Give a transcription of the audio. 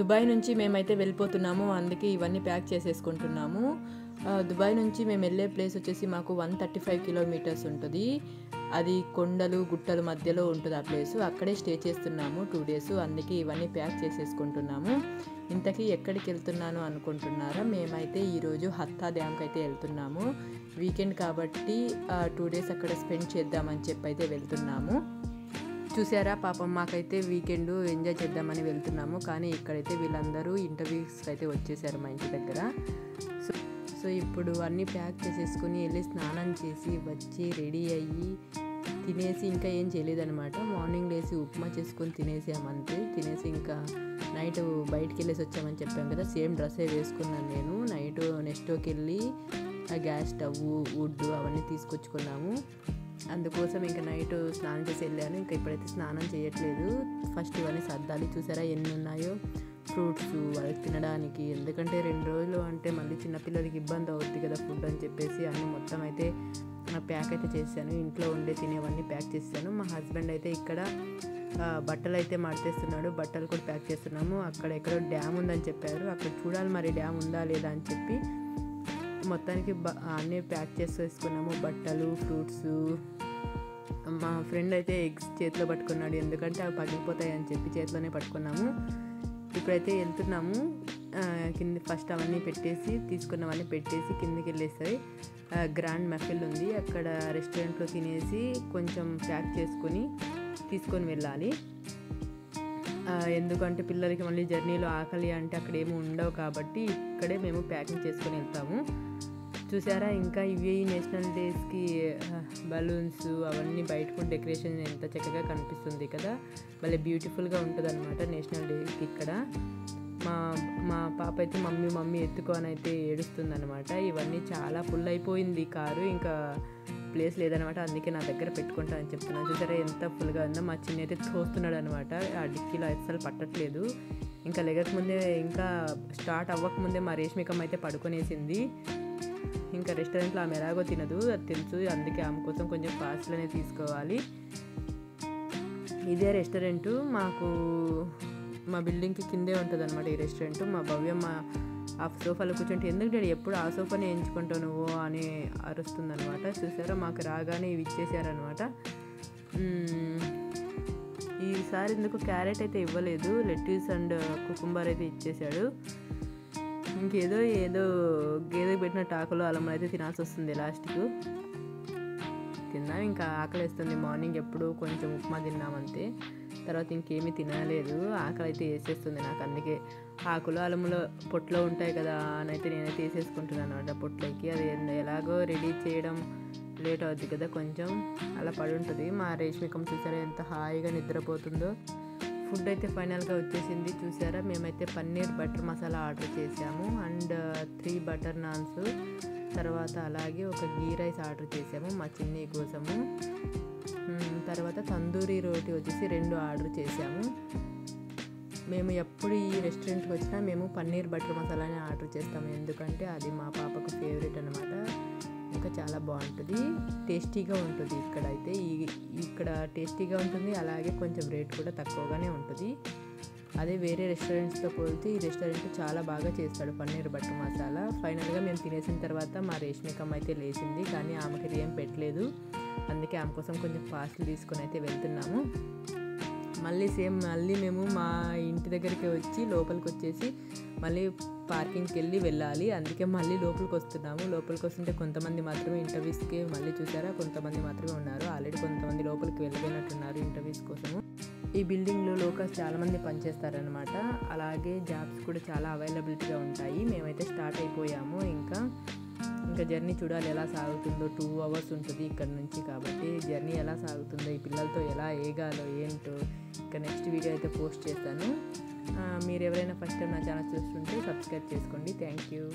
Dubai నుంచి మేమైతే వెళ్ళిపోతున్నాము. అందుకే ఇవన్నీ ప్యాక్ చేసేసుకుంటున్నాము. దుబాయ్ నుంచి మేము వెళ్ళే ప్లేస్ వచ్చేసి మాకు 135 కిలోమీటర్స్ ఉంటుంది. అది కొండలు గుట్టల మధ్యలో ఉంటుంది ఆ ప్లేసు. అక్కడే స్టే చేస్తున్నాము 2 days. అందుకే ఇవన్నీ ప్యాక్ చేసేసుకుంటున్నాము. ఇంతకీ ఎక్కడికి వెళ్తున్నాను అనుకుంటున్నారా? మేమైతే ఈరోజు హత్తా డ్యామ్కి అయితే వెళ్తున్నాము. వీకెండ్ కాబట్టి 2 days అక్కడ స్పెండ్ చేద్దామని చెప్పి అయితే వెళ్తున్నాము. చూసారా, పాపం మాకైతే వీకెండ్ ఎంజాయ్ చేద్దామని వెళ్తున్నాము. కానీ ఇక్కడైతే వీళ్ళందరూ ఇంటర్వ్యూస్కి అయితే వచ్చేసారు మా ఇంటి దగ్గర. సో ఇప్పుడు అన్నీ ప్యాక్ చేసేసుకుని వెళ్ళి స్నానం చేసి వచ్చి రెడీ అయ్యి తినేసి ఇంకా ఏం చేయలేదనమాట. మార్నింగ్ లేసి ఉప్మా చేసుకొని తినేసామంతే. తినేసి ఇంకా నైట్ బయటికి వెళ్ళేసి వచ్చామని చెప్పాం కదా, సేమ్ డ్రెస్సే వేసుకున్నాను నేను. నైట్ నెక్స్ట్కి వెళ్ళి గ్యాస్ స్టవ్ వుడ్ అవన్నీ తీసుకొచ్చుకున్నాము. అందుకోసం ఇంకా నైట్ స్నానం చేసి వెళ్ళాను. ఇంకా ఇప్పుడైతే స్నానం చేయట్లేదు. ఫస్ట్ ఇవన్నీ సర్దాలి. చూసారా ఎన్ని ఉన్నాయో ఫ్రూట్స్ వాళ్ళకి తినడానికి. ఎందుకంటే 2 రోజులు అంటే మళ్ళీ చిన్నపిల్లలకి ఇబ్బంది అవుద్ది కదా ఫుడ్ అని చెప్పేసి అన్నీ మొత్తం అయితే ప్యాక్ అయితే చేశాను. ఇంట్లో ఉండే తినేవన్నీ ప్యాక్ చేశాను. మా హస్బెండ్ అయితే ఇక్కడ బట్టలు అయితే మడతేస్తున్నాడు. బట్టలు కూడా ప్యాక్ చేస్తున్నాము. అక్కడ ఎక్కడో డ్యామ్ ఉందని చెప్పారు. అక్కడ చూడాలి మరి డ్యామ్ ఉందా లేదా అని చెప్పి మొత్తానికి అన్నీ ప్యాక్ చేసేసుకున్నాము. బట్టలు, ఫ్రూట్స్. మా ఫ్రెండ్ అయితే ఎగ్స్ చేతిలో పట్టుకున్నాడు. ఎందుకంటే అవి పగిలిపోతాయి అని చెప్పి చేతిలోనే పట్టుకున్నాము. ఇప్పుడైతే వెళ్తున్నాము. కింద ఫస్ట్ అవన్నీ పెట్టేసి తీసుకున్నవన్నీ పెట్టేసి కిందకి వెళ్ళేస్తాయి. గ్రాండ్ మెఫిల్ ఉంది, అక్కడ రెస్టారెంట్లో తినేసి కొంచెం ప్యాక్ చేసుకొని తీసుకొని వెళ్ళాలి. ఎందుకంటే పిల్లలకి మళ్ళీ జర్నీలో ఆకలి అంటే అక్కడ ఏమి ఉండవు కాబట్టి ఇక్కడే మేము ప్యాకింగ్ చేసుకొని వెళ్తాము. చూసారా, ఇంకా ఇవి నేషనల్ డేస్కి బలూన్స్ అవన్నీ బయట కూడా డెకరేషన్ ఎంత చక్కగా కనిపిస్తుంది కదా. భలే బ్యూటిఫుల్గా ఉంటుంది అనమాట నేషనల్ డేకి ఇక్కడ. మా పాప అయితే మమ్మీ ఎత్తుకొని అయితే ఏడుస్తుంది అనమాట. ఇవన్నీ చాలా ఫుల్ అయిపోయింది కారు, ఇంకా ప్లేస్ లేదనమాట. అందుకే నా దగ్గర పెట్టుకుంటా అని చెప్తున్నాను. చూసారా ఎంత ఫుల్గా ఉందో. మా చిన్న అయితే తోస్తున్నాడు అనమాట. ఆ డిక్కీలో అసలు పట్టట్లేదు. ఇంకా లెగకముందే, ఇంకా స్టార్ట్ అవ్వకముందే మా రేష్మికమ్మ అయితే పడుకొనేసింది. ఇంకా రెస్టారెంట్లో ఆమె ఎలాగో తినదు, అది తెలుసు. అందుకే ఆమె కోసం కొంచెం ఫాస్ట్లోనే తీసుకోవాలి. ఇదే రెస్టారెంటు మాకు మా బిల్డింగ్కి కిందే ఉంటుంది అనమాట ఈ రెస్టారెంట్. మా భవ్యమ్మ ఆ సోఫాలో కూర్చుంటే ఎందుకు డాడీ ఎప్పుడు ఆ సోఫానే ఎంచుకుంటావు నువ్వు అని అరుస్తుందనమాట. చూసారా, మాకు రాగానే ఇవి ఇచ్చేసారనమాట. ఈసారి ఎందుకు క్యారెట్ అయితే ఇవ్వలేదు, లెట్యూస్ అండ్ కుకుంబర్ అయితే ఇచ్చేసాడు. ఇంకేదో గేదెకి పెట్టిన టాకులో అలములు అయితే తినాల్సి వస్తుంది లాస్ట్కు. తిన్నాం, ఇంకా ఆకలి వేస్తుంది. మార్నింగ్ ఎప్పుడు కొంచెం ఉప్మా తిన్నామంతే, తర్వాత ఇంకేమీ తినలేదు. ఆకలి అయితే వేసేస్తుంది నాకు. అందుకే ఆకులు అలములు పొట్లో ఉంటాయి కదా అని అయితే నేనైతే వేసేసుకుంటున్నాను అనమాట పొట్లోకి. అది ఎలాగో రెడీ చేయడం లేట్ అవుద్ది కదా, కొంచెం అలా పడి ఉంటుంది. మా రేష్మికం చూసారా ఎంత హాయిగా నిద్రపోతుందో. ఫుడ్ అయితే ఫైనల్గా వచ్చేసింది. చూసారా, మేమైతే పన్నీర్ బటర్ మసాలా ఆర్డర్ చేసాము అండ్ 3 బటర్ నాన్స్, తర్వాత అలాగే ఒక గీ రైస్ ఆర్డర్ చేసాము మా చిన్ని కోసము. తర్వాత తందూరి రోటీ వచ్చేసి 2 ఆర్డర్ చేసాము. మేము ఎప్పుడు ఈ రెస్టారెంట్కి వచ్చినా మేము పన్నీర్ బటర్ మసాలాని ఆర్డర్ చేస్తాము. ఎందుకంటే అది మా పాపకు ఫేవరెట్ అనమాట. ఇంకా చాలా బాగుంటుంది, టేస్టీగా ఉంటుంది. ఇక్కడ టేస్టీగా ఉంటుంది, అలాగే కొంచెం రేట్ కూడా తక్కువగానే ఉంటుంది. అదే వేరే రెస్టారెంట్స్తో పోలితే ఈ రెస్టారెంట్ చాలా బాగా చేస్తాడు పన్నీర్ బటర్ మసాలా. ఫైనల్గా మేము తినేసిన తర్వాత మా రేష్మికమ్మ అయితే లేచింది, కానీ ఆమెకి ఏం పెట్టలేదు. అందుకే ఆమె కోసం కొంచెం ఫాస్ట్లు తీసుకొని అయితే వెళ్తున్నాము. మళ్ళీ మేము మా ఇంటి దగ్గరికి వచ్చి లోపలికి వచ్చేసి మళ్ళీ పార్కింగ్కి వెళ్ళాలి. అందుకే మళ్ళీ లోపలికి వస్తున్నాము. లోపలికి వస్తుంటే కొంతమంది మాత్రమే ఇంటర్వ్యూస్కి, మళ్ళీ చూసారా కొంతమంది మాత్రమే ఉన్నారు. ఆల్రెడీ కొంతమంది లోపలికి వెళ్ళిపోయినట్టున్నారు ఇంటర్వ్యూస్ కోసము. ఈ బిల్డింగ్లో లోకల్స్ చాలామంది పనిచేస్తారనమాట. అలాగే జాబ్స్ కూడా చాలా అవైలబిలిటీగా ఉంటాయి. మేమైతే స్టార్ట్ అయిపోయాము. ఇంకా జర్నీ చూడాలి ఎలా సాగుతుందో. 2 hours ఉంటుంది ఇక్కడ నుంచి, కాబట్టి జర్నీ ఎలా సాగుతుందో, ఈ పిల్లలతో ఎలా ఏగాలో ఏంటో ఇంకా నెక్స్ట్ వీడియో అయితే పోస్ట్ చేస్తాను. మీరు ఎవరైనా ఫస్ట్ టైం నా ఛానల్ చూస్తుంటే సబ్స్క్రైబ్ చేసుకోండి. Thank you.